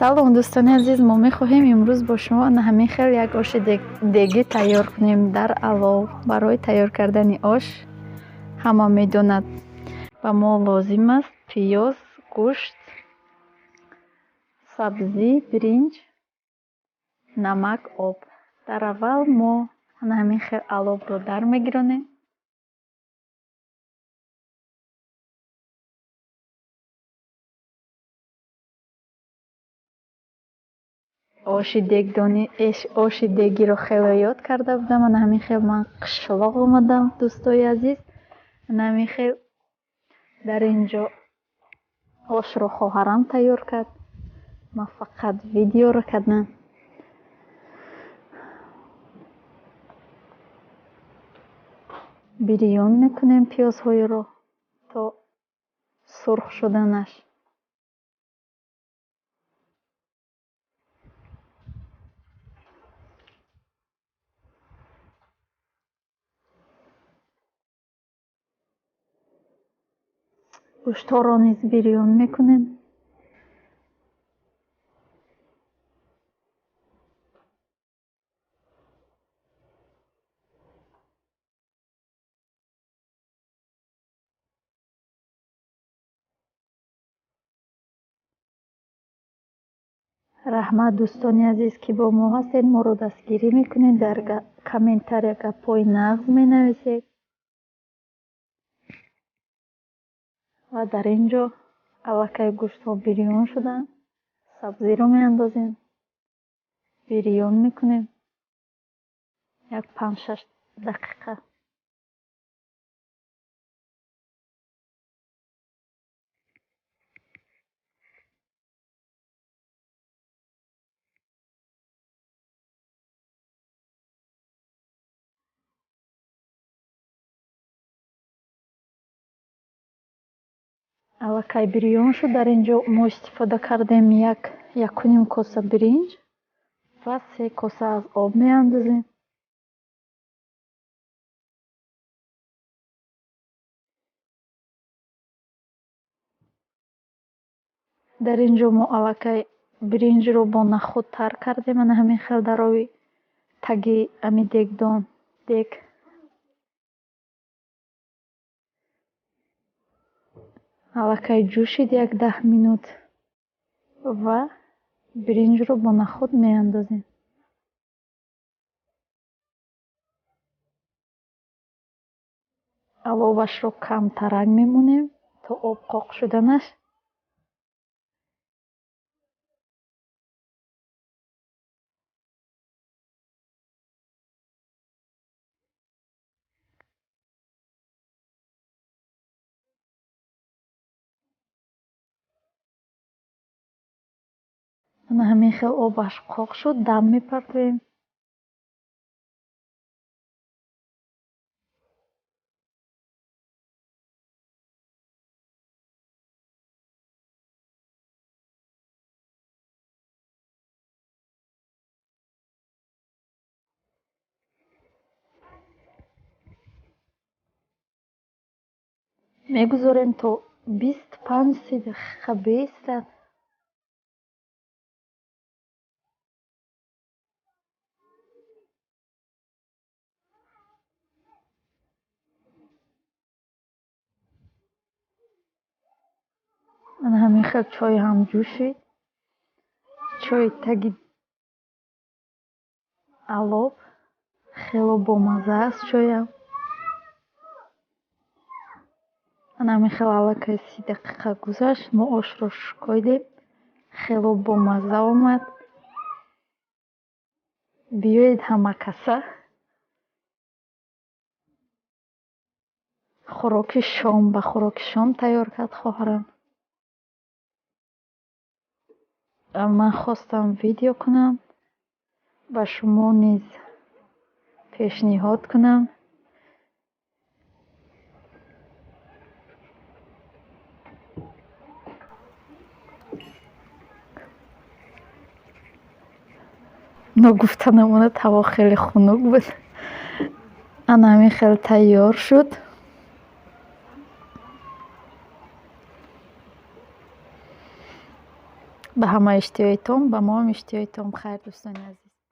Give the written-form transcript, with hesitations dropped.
салом дӯстони азиз, мо мехоҳем имрӯз бо шумо ҳамин хел як оши дегӣ тайёр кунем. Дар аввал барои тайёр кардани ош ҳама медонад ба мо лозим аст пиёз, гӯшт, сабзӣ, биринҷ, намак, об. Дар аввал мо ҳамин хел алобро дар мегиронем. Оши дегиро хеле ёд карда будам. Ҳамин хел ман қишлоқ омадам, дӯстои азиз. Ҳамин хел дар инҷо ошро хоҳарам тайёр кард. Ман фақат видеоро кардам. Бирён мекунем пиёзҳоеро то сурх шуданаш. гӯштҳоро низ бирён мекунем. раҳмат дӯстони азиз, ки бо мо ҳастед. Моро дастгирӣ мекунед, дар комментария гапҳои нағз менависед ва дар ин ҷо аллакай гӯштҳо бирён шуданд. Сабзиро меандозем, бирён мекунем як 5-6 дақиқа. аллакай бирён шуд. Дар ин ҷо мо истифода кардем 1 коса биринҷ ва 3 коса аз об меандозем. дар ин ҷо мо аллакай биринҷро бо наход тар кардем. Ҳамин хел дар оби таги ами дег аллакай ҷӯшид 10 минут ва биринҷро бо наход меандозем. аловашро камтарак мемонем то об қоқ шуданаш. ҳамин хел обаш қоқ шуд. дам мепартоем. мегузорем то 25 дақиқа беистад. ҳамин хел чой ҳам ҷӯшид. чои таги алоб хело бомазза аст. чоям ҳамин хел аллакай 30 дақиқа гузашт. мо ошро шукоидем. хело бомазза омад. биёед ҳама каса ба хӯроки шом тайёр кард хоҳарам. ман хостам видео кунам, ба шумо низ пешниҳод кунам. ногуфта намонад, ҳаво хеле хунук буд. ҳамин хел тайёр шуд. ба ҳама иштиёитон, ба мо ҳам иштиёитон. Хайр, дӯстони азиз.